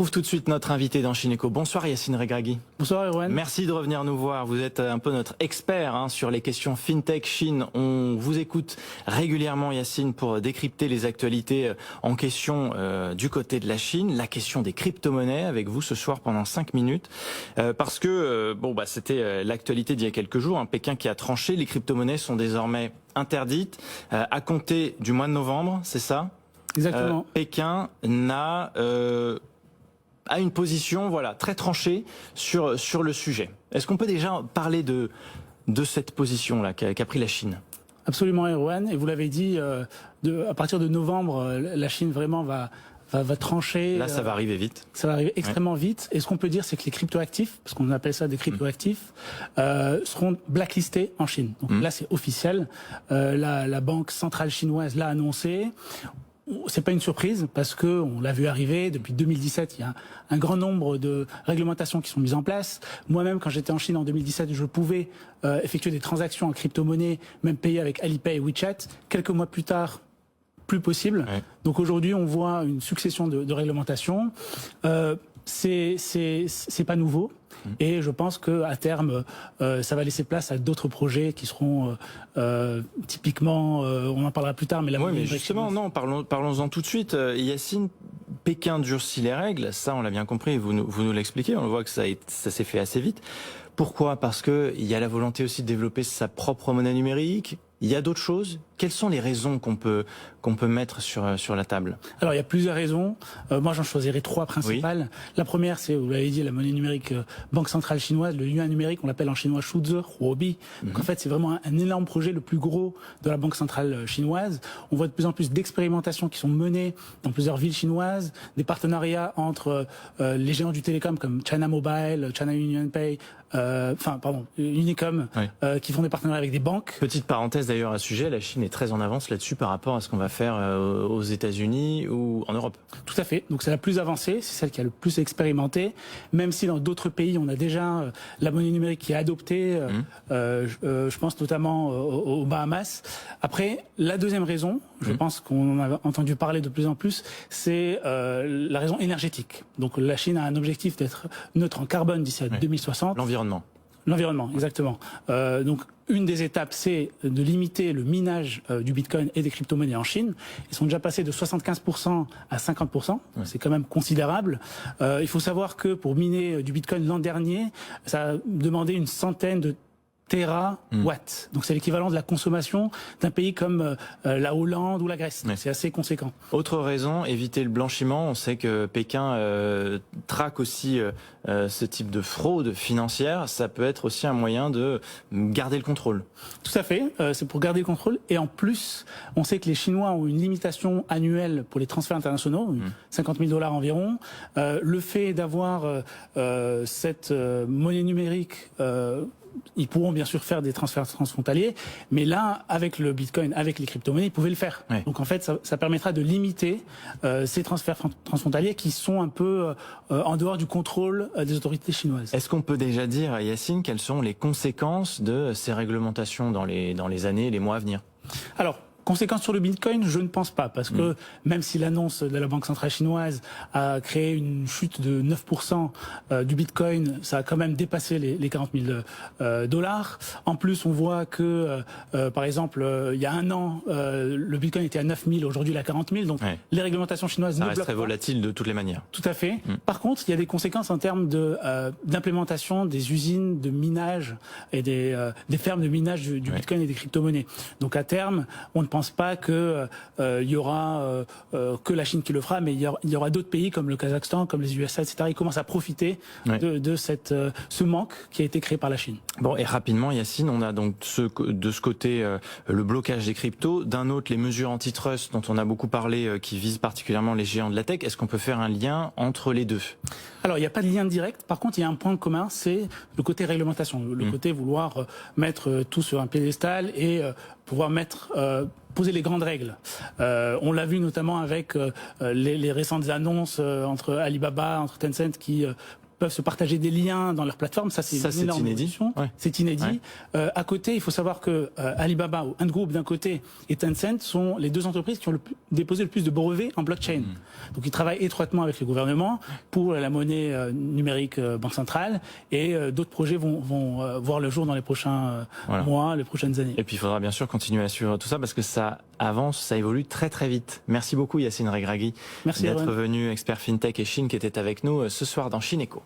On trouve tout de suite notre invité dans Chine Eco. Bonsoir Yacine Regragui. Bonsoir Erwan. Merci de revenir nous voir. Vous êtes un peu notre expert sur les questions FinTech Chine. On vous écoute régulièrement Yacine pour décrypter les actualités en question du côté de la Chine. La question des crypto-monnaies avec vous ce soir pendant 5 minutes. Parce que c'était l'actualité d'il y a quelques jours. Pékin qui a tranché. Les crypto-monnaies sont désormais interdites à compter du mois de novembre, c'est ça ? Exactement. Pékin a une position très tranchée sur le sujet. Est-ce qu'on peut déjà parler de cette position-là qu'a pris la Chine ? Absolument Erwan, et vous l'avez dit, à partir de novembre, la Chine vraiment va trancher. Là, ça va arriver vite. Ça va arriver extrêmement vite. Et ce qu'on peut dire, c'est que les cryptoactifs, parce qu'on appelle ça des cryptoactifs, seront blacklistés en Chine. Donc là, c'est officiel. La banque centrale chinoise l'a annoncé. C'est pas une surprise parce que on l'a vu arriver depuis 2017. Il y a un grand nombre de réglementations qui sont mises en place. Moi-même, quand j'étais en Chine en 2017, je pouvais effectuer des transactions en crypto-monnaie, même payer avec Alipay et WeChat. Quelques mois plus tard, plus possible. Ouais. Donc aujourd'hui, on voit une succession de réglementations. C'est pas nouveau. Et je pense que à terme, ça va laisser place à d'autres projets qui seront typiquement, on en parlera plus tard, mais mais justement, non, parlons-en tout de suite. Yacine, Pékin durcit les règles, ça on l'a bien compris, vous nous l'expliquez, on le voit que ça s'est fait assez vite. Pourquoi ? Parce que il y a la volonté aussi de développer sa propre monnaie numérique. Il y a d'autres choses. Quelles sont les raisons qu'on peut mettre sur la table ? Alors il y a plusieurs raisons. Moi j'en choisirais 3 principales. Oui. La première, c'est, vous l'avez dit, la monnaie numérique Banque centrale chinoise, le yuan numérique, on l'appelle en chinois Shuzi Huobi. Donc en fait c'est vraiment un énorme projet, le plus gros de la Banque centrale chinoise. On voit de plus en plus d'expérimentations qui sont menées dans plusieurs villes chinoises, des partenariats entre les géants du télécom comme China Mobile, China UnionPay, Unicom, oui. Qui font des partenariats avec des banques. Petite parenthèse d'ailleurs à ce sujet, la Chine est très en avance là-dessus par rapport à ce qu'on va faire aux États-Unis ou en Europe. Tout à fait. Donc c'est la plus avancée, c'est celle qui a le plus expérimenté. Même si dans d'autres pays, on a déjà la monnaie numérique qui est adoptée. Je pense notamment aux Bahamas. Après, la deuxième raison, je pense qu'on en a entendu parler de plus en plus, c'est la raison énergétique. Donc la Chine a un objectif d'être neutre en carbone d'ici à 2060. L'environnement, exactement. Donc, une des étapes, c'est de limiter le minage du Bitcoin et des crypto-monnaies en Chine. Ils sont déjà passés de 75% à 50%. Ouais. C'est quand même considérable. Il faut savoir que pour miner du Bitcoin l'an dernier, ça a demandé une centaine de térawatts. Donc c'est l'équivalent de la consommation d'un pays comme la Hollande ou la Grèce. Ouais. C'est assez conséquent. Autre raison, éviter le blanchiment. On sait que Pékin traque aussi ce type de fraude financière. Ça peut être aussi un moyen de garder le contrôle. Tout à fait. C'est pour garder le contrôle. Et en plus, on sait que les Chinois ont une limitation annuelle pour les transferts internationaux, 50 000 $ environ. Le fait d'avoir cette monnaie numérique ils pourront bien sûr faire des transferts transfrontaliers, mais là, avec le Bitcoin, avec les crypto-monnaies, ils pouvaient le faire. Oui. Donc en fait, ça permettra de limiter ces transferts transfrontaliers qui sont un peu en dehors du contrôle des autorités chinoises. Est-ce qu'on peut déjà dire, Yacine, quelles sont les conséquences de ces réglementations dans les années et les mois à venir ? Alors, conséquences sur le Bitcoin, je ne pense pas, parce que même si l'annonce de la Banque centrale chinoise a créé une chute de 9% du Bitcoin, ça a quand même dépassé les 40 000 $. En plus, on voit que, par exemple, il y a un an, le Bitcoin était à 9 000, aujourd'hui il est à 40 000, donc les réglementations chinoises ne bloquent pas. Ça reste très volatile de toutes les manières. Tout à fait. Par contre, il y a des conséquences en termes d'implémentation des usines de minage et des fermes de minage du Bitcoin et des crypto-monnaies. Donc à terme, on ne pense pas que y aura que la Chine qui le fera, mais il y aura d'autres pays comme le Kazakhstan, comme les USA, etc. Ils commencent à profiter de ce manque qui a été créé par la Chine. Bon, et rapidement, Yacine, on a donc de ce côté le blocage des cryptos, d'un autre les mesures antitrust dont on a beaucoup parlé, qui visent particulièrement les géants de la tech. Est-ce qu'on peut faire un lien entre les deux ? Alors, il n'y a pas de lien direct. Par contre, il y a un point commun, c'est le côté réglementation, le côté vouloir mettre tout sur un piédestal et pouvoir poser les grandes règles. On l'a vu notamment avec les récentes annonces entre Alibaba, entre Tencent qui peuvent se partager des liens dans leur plateforme. Ça, c'est une énorme évolution. Ouais. C'est inédit. Ouais. À côté, il faut savoir que Alibaba ou Ant Group d'un côté et Tencent sont les deux entreprises qui ont déposé le plus de brevets en blockchain. Donc, ils travaillent étroitement avec le gouvernement pour la monnaie numérique banque centrale, et d'autres projets vont voir le jour dans les prochains mois, les prochaines années. Et puis il faudra bien sûr continuer à suivre tout ça parce que ça avance, ça évolue très très vite. Merci beaucoup Yacine Regragui d'être venu, expert FinTech et Chine, qui était avec nous ce soir dans Chine Echo.